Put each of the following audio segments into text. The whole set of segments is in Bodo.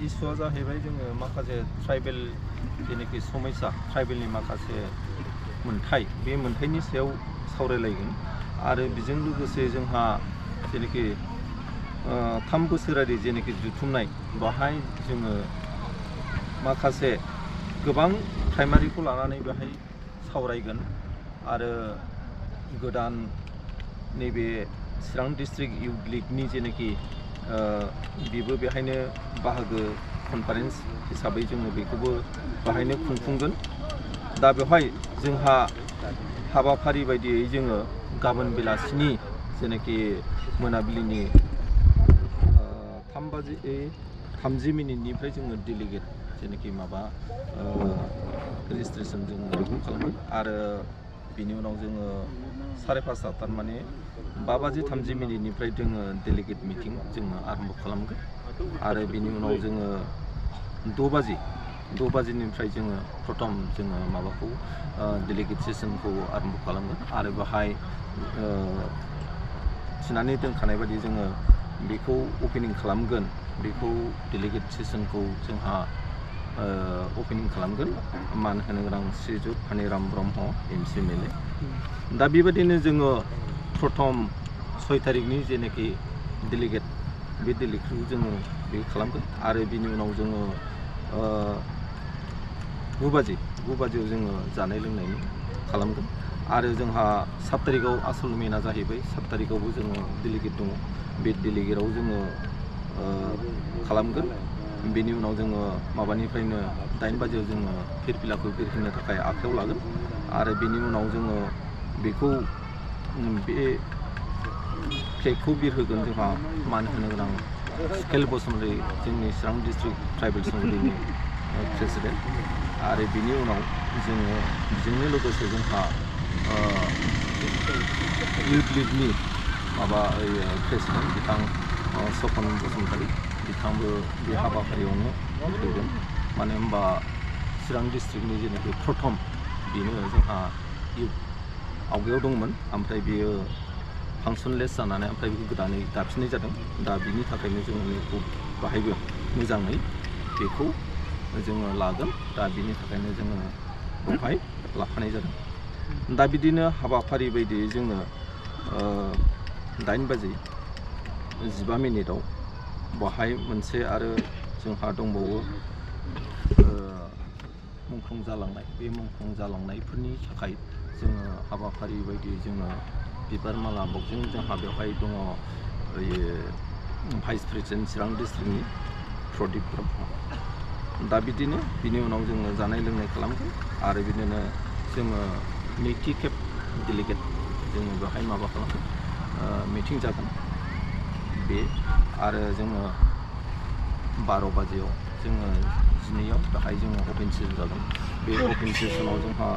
इस्युआ जाहैबाय जोङो माखासे ट्राइबेल जेनाखि समस्या ट्राइबेलनि माखासे मोनथाय बे मोनथायनि सायाव सावरायलायगोन आरो बेजों लोगोसे जोंहा जेनाखि 3 बोसोरारि जेनाखि जुथुमनाय बाहाय जोङो माखासे गोबां प्राइमारिखौ लानानै बेहाय सावरायगोन आरो गोदान नैबे चिरां डिस्ट्रिक्ट इउथ लीगनि जेनाखि बेबो बेहायनो बाहागो कनफारेन्स हिसाबै जोङो बेखौबो बाहायनो खुंफुंगोन। दा बेवहाय जोंहा हाबाफारि बायदियै जोङो गाबोन बेलासिनि जेनाखि मोनाबिलिनि 3:30 जोङो डेलिगेट जेनाखि माबा रेजिस्ट्रेसन जोङो बेखौ खालामगोन आरो बिनि उनाव जोङो 5:30 थारमाने 5:30 जोङो डेलिगेट मिटिं जोङो आरम्भ खालामगोन आरो बिनि उनाव जोङो 6 बाजिनिफ्राय जोङो प्रथम जोङो माबाखौ डेलिगेट सेसनखौ आरम्भ खालामगोन आरो बेहाय थिनानै दोनखानाय बायदि जोङो बेखौ ओपनिं खालामगोन। बेखौ डेलिगेट सेसनखौ जोंहा ओपनिं खालामगोन मान होनो गोनां श्रीजुत फानिराम ब्रह्म एमसि एमएलए। दा बेबायदिनो जोङो प्रथम 6 तारिखनि जेनाखि डेलिगेट बे डेलिगेटखौ जोङो बे खालामगोन आरो बिनि उनाव जोङो 9 बाजियाव जोङो जानाय लोंनायनि खालामगोन आरो जोंहा 7 तारिखआव आसल मेना जाहैबाय। 7 तारिखआवबो जोङो डेलिगेट दङ। बे डेलिगेटआव जोङो खालामगोन। बेनि उनाव जोङो माबानिफ्रायनो 8 बाजियाव जोङो फिरफिलाखौ बिरहोनो थाखाय आखायाव लागोन आरो बेनि उनाव जोङो बेखौ बे फ्लेगखौ बिरहोगोन जोंहा मान होनो गोनां सुखेल बसुमतारी जोंनि चिरां डिस्ट्रिक्ट ट्राइबेल संघनि प्रेसिडेन्ट आरो बिनि उनाव जोङो बेजोंनो लोगोसे जोंहा इउथ लीगनि माबा प्रेसिडेन्ट बिथां सपन बसुमतारी बिथांबो बे हाबाफारियावनो फैगोन। मानो होनबा चिरां डिस्ट्रिक्टनि जेनाखि प्रथम बेनो जोंहा इउथ आवगायाव दंमोन ओमफ्राय बेयो फांसनलेस जानानै ओमफ्राय बेखौ गोदानै दाफिननाय जादों। दा बिनि थाखायनो जोङो बेखौ बाहायबो मोजाङै बेखौ जोङो लागोन। दा बिनि थाखायनो जोङो बेवहाय लाफानाय जादों। दा बिदिनो हाबाफारि बायदियै जोङो 8:15 बाहाय मोनसे आरो जोंहा दंबावो मुंख्लं जालांनाय। बे मुंख्लं जालांनायफोरनि थाखाय जोङो हाबाफारि बायदियै जोङो बिबार माला बक्सजों जोंहा बेवहाय दङ भाइस प्रेसिडेन्ट चिरां डिस्ट्रिक्टनि प्रदीप ब्रह्म। दा बिदिनो बिनि उनाव जोङो जानाय लोंनाय खालामगोन आरो बिदिनो जोङो नैथि खेब डेलिगेट जोङो बेवहाय माबा खालामगोन मिटिं जागोन बे आरो जोङो 12 बाजियाव जोङो 12 बेहाय जोङो अपेन सेसन जागोन। बे अपेन सेसनाव जोंहा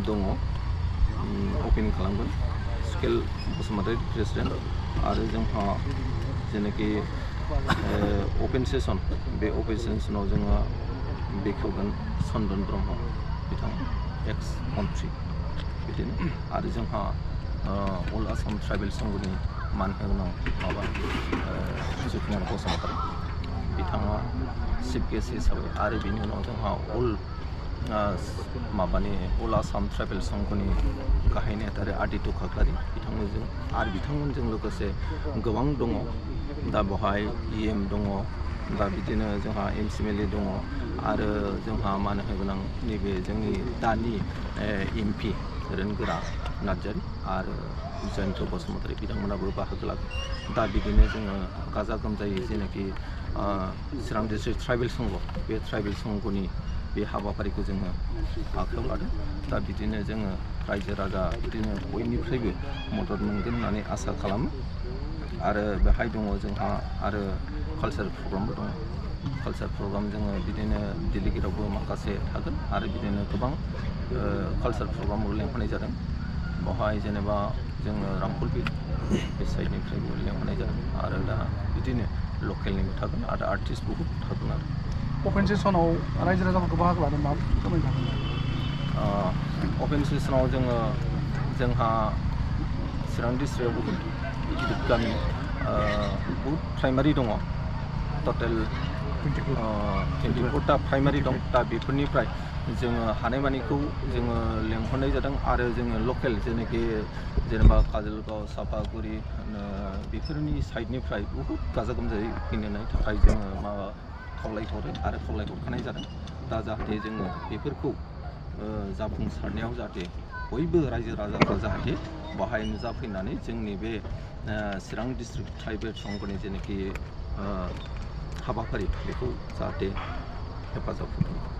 दङ अपेनिं खालामगोन सुखेल बसुमतारी प्रेसिडेन्ट आरो जोंहा जेनाखि अपेन सेसन बे अपेन सेसनाव जोङो बेखेवगोन चन्दन ब्रह्म बिथां एक्स मन्त्रि बिदिनो आरो जोंहा अल आसाम ट्राइबेल संघनि मान होगोनां माबा जुकुमार बसुमतारी बिथाङा चिफ गेस्ट हिसाबै आरो बिनि उनाव जोंहा माबानि अल आसाम ट्राइबेल संघनि गाहाय नेहाथारि आदित्य खाख्लारि बिथांमोनजों आरो बिथांमोनजों लोगोसे गोबां दङ। दा बेवहाय EM दङ। दा बिदिनो जोंहा एमसि एमएलए दङ आरो जोंहा मान होगोनां नैबे जोंनि दानि MP गोरोनगोरा नार्जारी आरो जयन्त बसुमतारी बिथांमोनाबो बाहागो लागोन। दा बिदिनो जोङो गाजा गोमजायै जेनाखि चिरां डिस्ट्रिक्ट ट्राइबेल संघ बे ट्राइबेल संघनि बे हाबाफारिखौ जोङो आखायाव लादों। दा बिदिनो जोङो रायजो राजा बिदिनो बयनिफ्रायबो मदद मोनगोन होननानै आसा खालामो आरो बेहाय दङ जोंहा आरो कालचार प्रग्रामबो दङ। कालचार प्रग्राम जोङो बिदिनो डेलिगेटआवबो माखासे थागोन आरो बिदिनो गोबां कालचार प्रग्रामबो लेंहरनाय जादों। बेवहाय जेनेबा जोङो रामफलबिल बे साइडनिफ्रायबो लेंहरनाय जादों आरो दा बिदिनो लकेलनिबो थागोन आरो आर्टिस्ट बहुत थागोन आरो अपेन सेसनाव रायजो राजाफोरखौ बाहागो लादों मा फोरमायनो हागोन? अपेन सेसनाव जोंहा चिरां डिस्ट्रिक्टआव बहुत गिदिर गामि बहुत प्राइमारि दङ टटेल 24टा प्राइमारि दं दा बेफोरनिफ्राय जोङो हानायमानिखौ जोङो लेंहरनाय जादों आरो जोङो लकेल जेनाखि जेनेबा काजलगाव सापागुरि बेफोरनि साइडनिफ्राय बहुद गाजा गोमजायै फैनो थाखाय जोङो माबा खावलायहरो आरो खावलायहरखानाय जादों दा जाहाथे जोङो बेफोरखौ जाफुंसारनायाव जाहाथे बयबो रायजो राजाफ्रा जाहाथे बाहाय नुजाफैनानै जोंनि बे चिरां डिस्ट्रिक्ट ट्राइबेल संघनि जेनाखि हाबाफारि बेखौ जाहाथे हेफाजाब होगोन।